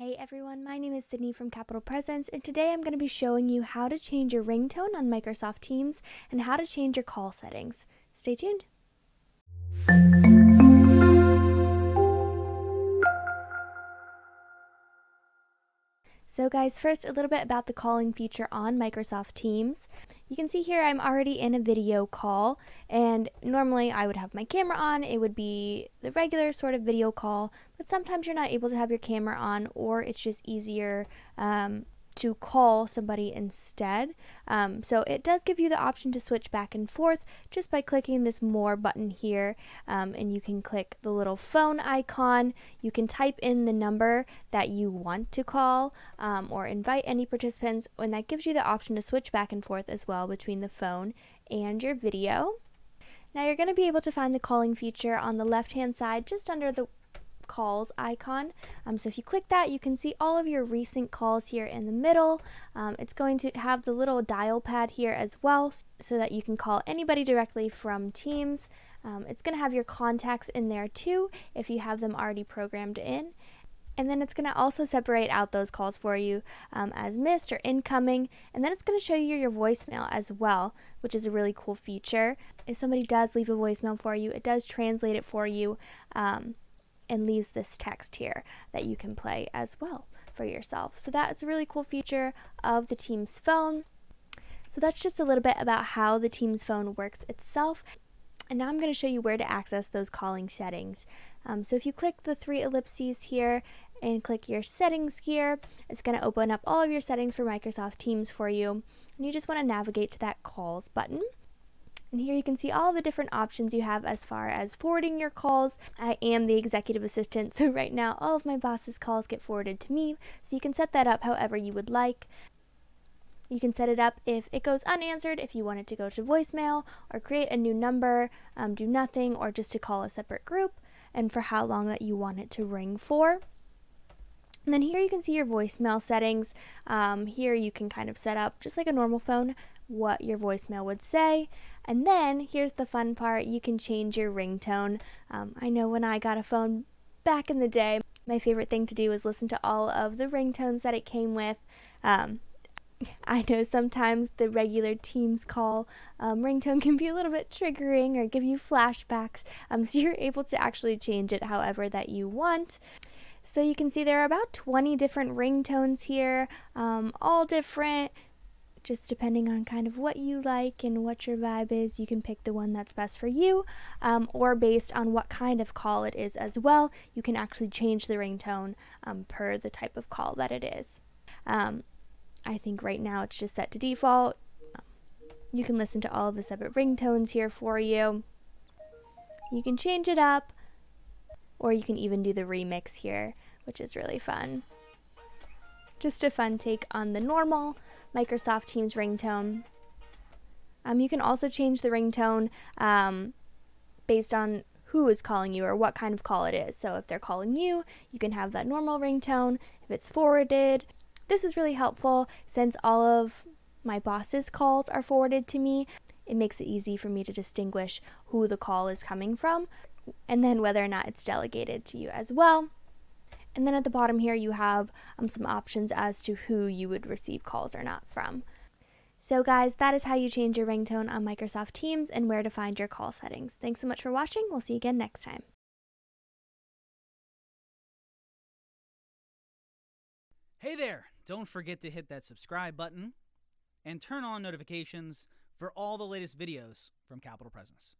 Hey everyone, my name is Sydney from Capital Presence, and today I'm going to be showing you how to change your ringtone on Microsoft Teams and how to change your call settings. Stay tuned. So guys, first a little bit about the calling feature on Microsoft Teams. You can see here I'm already in a video call, and normally I would have my camera on. It would be the regular sort of video call, but sometimes you're not able to have your camera on, or it's just easier to call somebody instead. So it does give you the option to switch back and forth just by clicking this more button here, and you can click the little phone icon. You can type in the number that you want to call or invite any participants, and that gives you the option to switch back and forth as well between the phone and your video. Now you're going to be able to find the calling feature on the left hand side just under the calls icon. So if you click that, you can see all of your recent calls here in the middle. It's going to have the little dial pad here as well, so that you can call anybody directly from Teams. It's going to have your contacts in there too if you have them already programmed in. And then it's going to also separate out those calls for you as missed or incoming. And then it's going to show you your voicemail as well, which is a really cool feature. If somebody does leave a voicemail for you, it does translate it for you and leaves this text here that you can play as well for yourself. So that's a really cool feature of the Teams phone. So that's just a little bit about how the Teams phone works itself. And now I'm going to show you where to access those calling settings. So if you click the three ellipses here and click your settings here, it's going to open up all of your settings for Microsoft Teams for you. And you just want to navigate to that calls button. And here you can see all the different options you have as far as forwarding your calls. I am the executive assistant, so right now all of my boss's calls get forwarded to me. So you can set that up however you would like. You can set it up if it goes unanswered, if you want it to go to voicemail, or create a new number, do nothing, or just to call a separate group, and for how long that you want it to ring for. And then here you can see your voicemail settings. Here you can kind of set up, just like a normal phone, what your voicemail would say. And then here's the fun part, you can change your ringtone. I know when I got a phone back in the day, my favorite thing to do was listen to all of the ringtones that it came with. I know sometimes the regular Teams call ringtone can be a little bit triggering or give you flashbacks, so you're able to actually change it however that you want. So you can see there are about 20 different ringtones here, all different, just depending on kind of what you like and what your vibe is. You can pick the one that's best for you, or based on what kind of call it is as well. You can actually change the ringtone per the type of call that it is. I think right now it's just set to default. You can listen to all of the separate ringtones here for you. You can change it up, or you can even do the remix here, which is really fun. Just a fun take on the normal Microsoft Teams ringtone. You can also change the ringtone based on who is calling you or what kind of call it is. So if they're calling you, you can have that normal ringtone. If it's forwarded, this is really helpful since all of my boss's calls are forwarded to me. It makes it easy for me to distinguish who the call is coming from, and then whether or not it's delegated to you as well. And then at the bottom here you have some options as to who you would receive calls or not from. So guys, that is how you change your ringtone on Microsoft Teams and where to find your call settings. Thanks so much for watching. We'll see you again next time. Hey there! Don't forget to hit that subscribe button and turn on notifications for all the latest videos from Capital Presence.